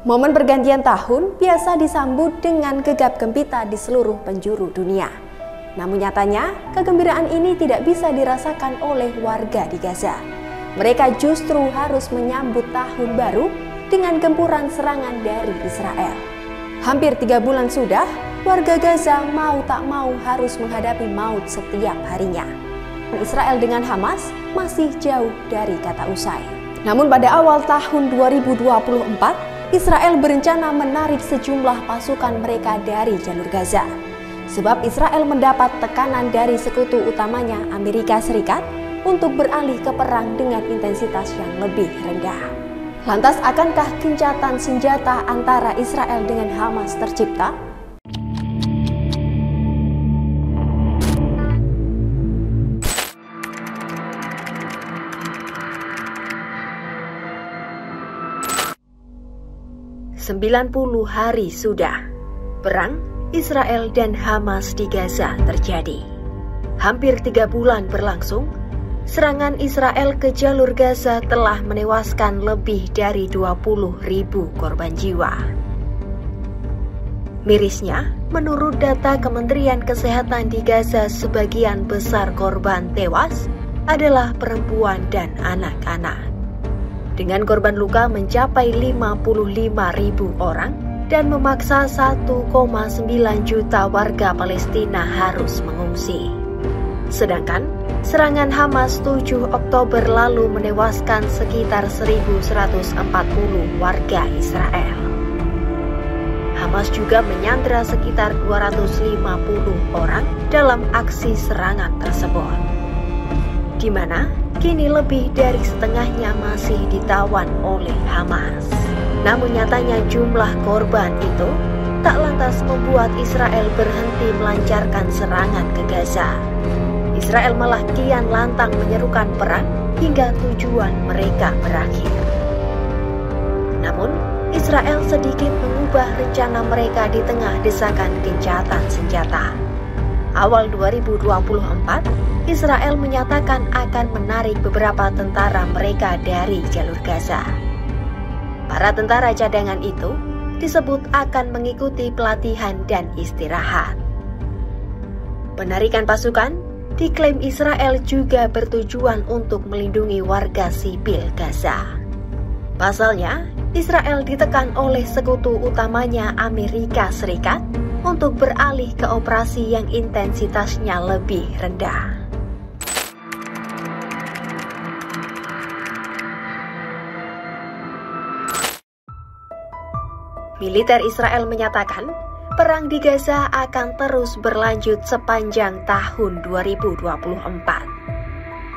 Momen pergantian tahun biasa disambut dengan gegap gempita di seluruh penjuru dunia. Namun nyatanya, kegembiraan ini tidak bisa dirasakan oleh warga di Gaza. Mereka justru harus menyambut tahun baru dengan gempuran serangan dari Israel. Hampir 3 bulan sudah, warga Gaza mau tak mau harus menghadapi maut setiap harinya. Israel dengan Hamas masih jauh dari kata usai. Namun pada awal tahun 2024, Israel berencana menarik sejumlah pasukan mereka dari jalur Gaza. Sebab Israel mendapat tekanan dari sekutu utamanya Amerika Serikat untuk beralih ke perang dengan intensitas yang lebih rendah. Lantas akankah gencatan senjata antara Israel dengan Hamas tercipta? "90 hari sudah, perang Israel dan Hamas di Gaza terjadi. Hampir 3 bulan berlangsung, serangan Israel ke jalur Gaza telah menewaskan lebih dari 20.000 korban jiwa. Mirisnya, menurut data Kementerian Kesehatan di Gaza, sebagian besar korban tewas adalah perempuan dan anak-anak. Dengan korban luka mencapai 55.000 orang dan memaksa 1,9 juta warga Palestina harus mengungsi. Sedangkan serangan Hamas 7 Oktober lalu menewaskan sekitar 1.140 warga Israel. Hamas juga menyandra sekitar 250 orang dalam aksi serangan tersebut, di mana kini lebih dari setengahnya masih ditawan oleh Hamas. Namun nyatanya jumlah korban itu tak lantas membuat Israel berhenti melancarkan serangan ke Gaza. Israel malah kian lantang menyerukan perang hingga tujuan mereka berakhir. Namun, Israel sedikit mengubah rencana mereka di tengah desakan gencatan senjata. Awal 2024, Israel menyatakan akan menarik beberapa tentara mereka dari jalur Gaza. Para tentara cadangan itu disebut akan mengikuti pelatihan dan istirahat. Penarikan pasukan diklaim Israel juga bertujuan untuk melindungi warga sipil Gaza. Pasalnya, Israel ditekan oleh sekutu utamanya Amerika Serikat untuk beralih ke operasi yang intensitasnya lebih rendah. Militer Israel menyatakan perang di Gaza akan terus berlanjut sepanjang tahun 2024.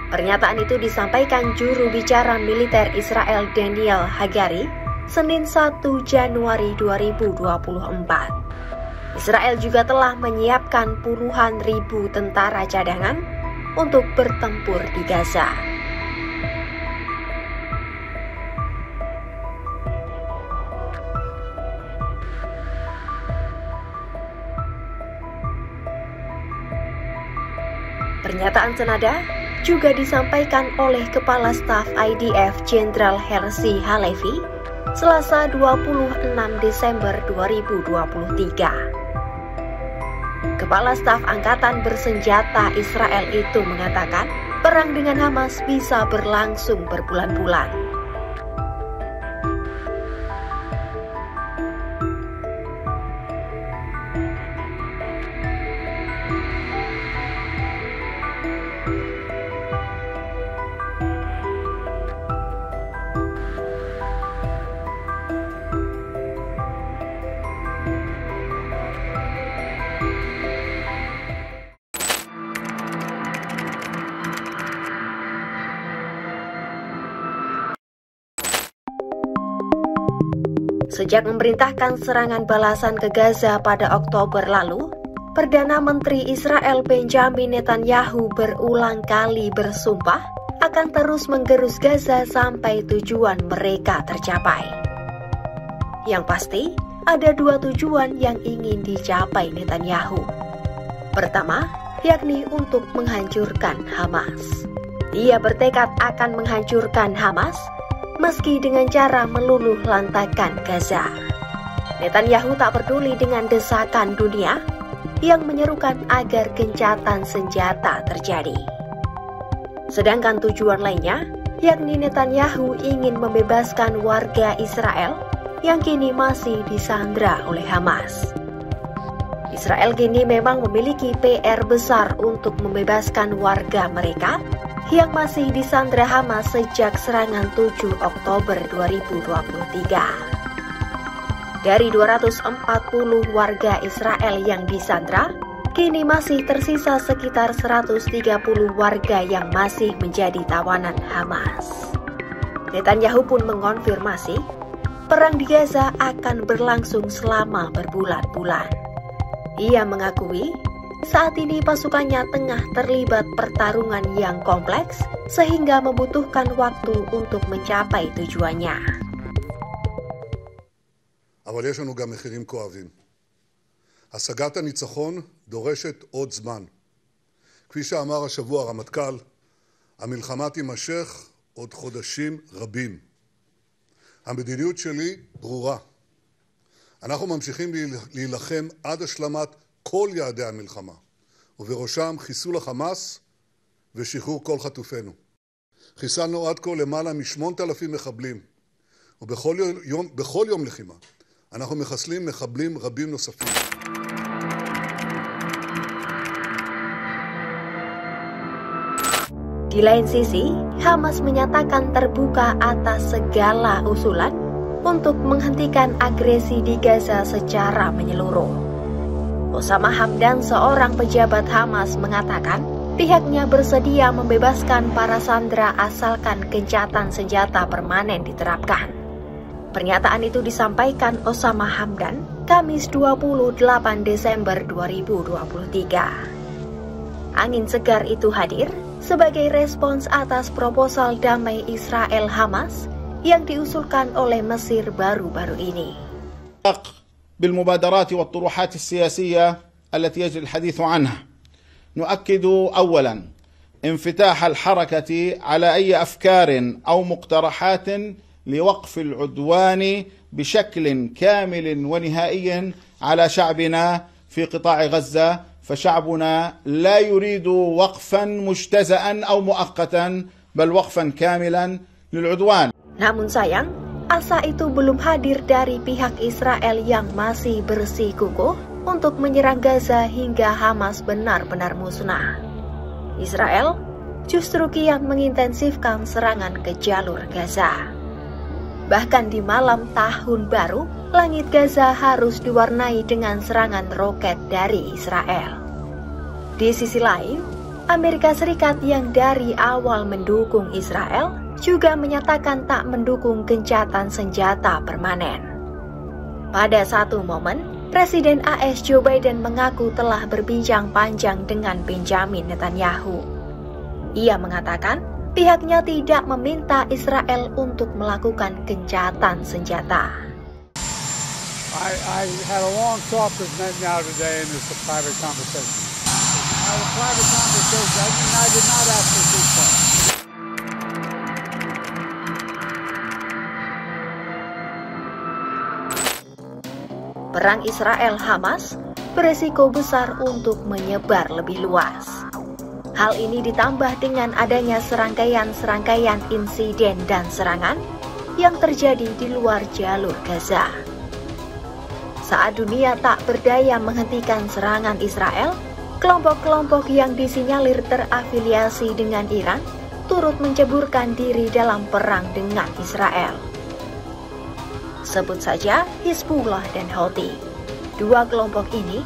Pernyataan itu disampaikan juru bicara militer Israel Daniel Hagari Senin 1 Januari 2024. Israel juga telah menyiapkan puluhan ribu tentara cadangan untuk bertempur di Gaza. Pernyataan senada juga disampaikan oleh Kepala Staf IDF Jenderal Herzi Halevi Selasa 26 Desember 2023. Kepala Staf Angkatan Bersenjata Israel itu mengatakan perang dengan Hamas bisa berlangsung berbulan-bulan. Sejak memerintahkan serangan balasan ke Gaza pada Oktober lalu, Perdana Menteri Israel Benjamin Netanyahu berulang kali bersumpah akan terus menggerus Gaza sampai tujuan mereka tercapai. Yang pasti, ada 2 tujuan yang ingin dicapai Netanyahu. Pertama, yakni untuk menghancurkan Hamas. Dia bertekad akan menghancurkan Hamas meski dengan cara meluluh lantakan Gaza. Netanyahu tak peduli dengan desakan dunia yang menyerukan agar gencatan senjata terjadi. Sedangkan tujuan lainnya, yakni Netanyahu ingin membebaskan warga Israel yang kini masih disandra oleh Hamas. Israel kini memang memiliki PR besar untuk membebaskan warga mereka yang masih disandra Hamas sejak serangan 7 Oktober 2023. Dari 240 warga Israel yang disandra, kini masih tersisa sekitar 130 warga yang masih menjadi tawanan Hamas. Netanyahu pun mengonfirmasi, perang di Gaza akan berlangsung selama berbulan-bulan. Ia mengakui, saat ini pasukannya tengah terlibat pertarungan yang kompleks sehingga membutuhkan waktu untuk mencapai tujuannya. אבל יש לנו גם מחירים כואבים. השגת הניצחון דורשת עוד זמן. כפי שאמר השבוע הרמטכ"ל, המלחמה תימשך עוד חודשים רבים. המדיניות שלי ברורה. אנחנו ממשיכים להילחם עד השלמת כל יעדי המלחמה, ובראשם חיסול החמאס ושחרור כל חטופינו. חיסלנו עד כה למעלה מ8,000 מחבלים, ובכל יום לחימה אנחנו מחסלים מחבלים רבים נוספים. Di lain sisi, Hamas menyatakan terbuka atas segala usulan untuk menghentikan agresi di Gaza secara menyeluruh. Osama Hamdan, seorang pejabat Hamas, mengatakan pihaknya bersedia membebaskan para sandera asalkan gencatan senjata permanen diterapkan. Pernyataan itu disampaikan Osama Hamdan Kamis 28 Desember 2023. Angin segar itu hadir sebagai respons atas proposal damai Israel-Hamas yang diusulkan oleh Mesir baru-baru ini. بالمبادرات والطروحات السياسية التي يجري الحديث عنها نؤكد أولا انفتاح الحركة على أي أفكار أو مقترحات لوقف العدوان بشكل كامل ونهائي على شعبنا في قطاع غزة، فشعبنا لا يريد وقفا مجتزأ أو مؤقتا بل وقفا كاملا للعدوان. Namun sayang, asa itu belum hadir dari pihak Israel yang masih bersikukuh untuk menyerang Gaza hingga Hamas benar-benar musnah. Israel justru kian mengintensifkan serangan ke jalur Gaza. Bahkan di malam tahun baru, langit Gaza harus diwarnai dengan serangan roket dari Israel. Di sisi lain, Amerika Serikat yang dari awal mendukung Israel juga menyatakan tak mendukung gencatan senjata permanen. Pada satu momen, Presiden AS Joe Biden mengaku telah berbincang panjang dengan Benjamin Netanyahu. Ia mengatakan pihaknya tidak meminta Israel untuk melakukan gencatan senjata. I had a long talk with Netanyahu today, and it's a private conversation. A private conversation. I did not ask for ceasefire. Perang Israel-Hamas beresiko besar untuk menyebar lebih luas. Hal ini ditambah dengan adanya serangkaian insiden dan serangan yang terjadi di luar jalur Gaza. Saat dunia tak berdaya menghentikan serangan Israel, kelompok-kelompok yang disinyalir terafiliasi dengan Iran turut menceburkan diri dalam perang dengan Israel. Sebut saja Hizbullah dan Houthi. Dua kelompok ini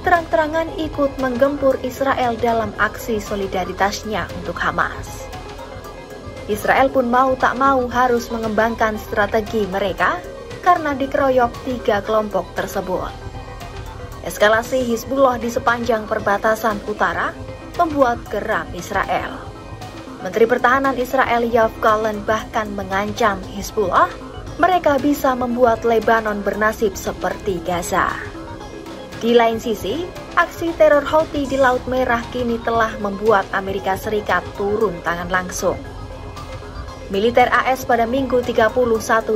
terang-terangan ikut menggempur Israel dalam aksi solidaritasnya untuk Hamas. Israel pun mau tak mau harus mengembangkan strategi mereka karena dikeroyok tiga kelompok tersebut. Eskalasi Hizbullah di sepanjang perbatasan utara membuat geram Israel. Menteri Pertahanan Israel Yoav Gallant bahkan mengancam Hizbullah mereka bisa membuat Lebanon bernasib seperti Gaza. Di lain sisi, aksi teror Houthi di Laut Merah kini telah membuat Amerika Serikat turun tangan langsung. Militer AS pada Minggu 31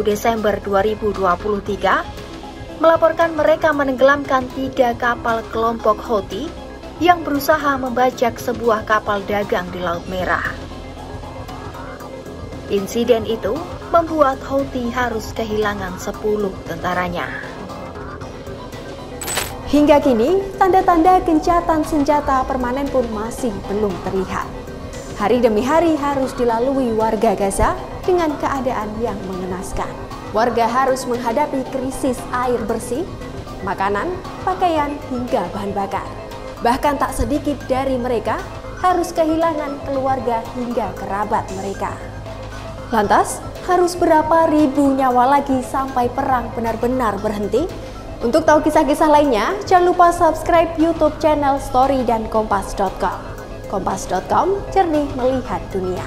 Desember 2023 melaporkan mereka menenggelamkan 3 kapal kelompok Houthi yang berusaha membajak sebuah kapal dagang di Laut Merah. Insiden itu membuat Houthi harus kehilangan 10 tentaranya. Hingga kini, tanda-tanda gencatan senjata permanen pun masih belum terlihat. Hari demi hari harus dilalui warga Gaza dengan keadaan yang mengenaskan. Warga harus menghadapi krisis air bersih, makanan, pakaian, hingga bahan bakar. Bahkan tak sedikit dari mereka harus kehilangan keluarga hingga kerabat mereka. Lantas, harus berapa ribu nyawa lagi sampai perang benar-benar berhenti? Untuk tahu kisah-kisah lainnya, jangan lupa subscribe YouTube channel Story dan Kompas.com. Kompas.com, jernih melihat dunia.